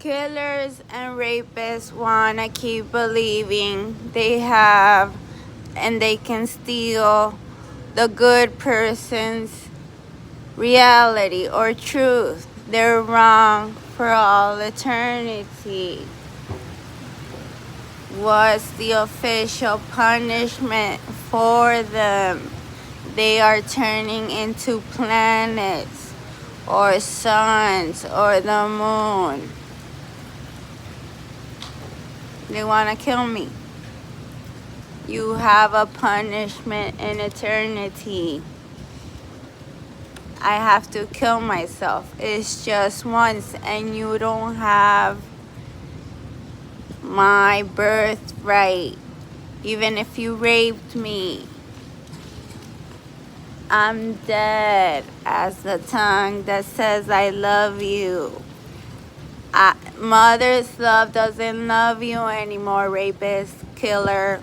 Killers and rapists want to keep believing they have and they can steal the good person's reality or truth. They're wrong for all eternity. What's the official punishment for them? They are turning into planets or suns or the moon. They want to kill me. You have a punishment in eternity. I have to kill myself. It's just once, and you don't have my birthright. Even if you raped me, I'm dead as the tongue that says I love you. Mother's love doesn't love you anymore, rapist, killer.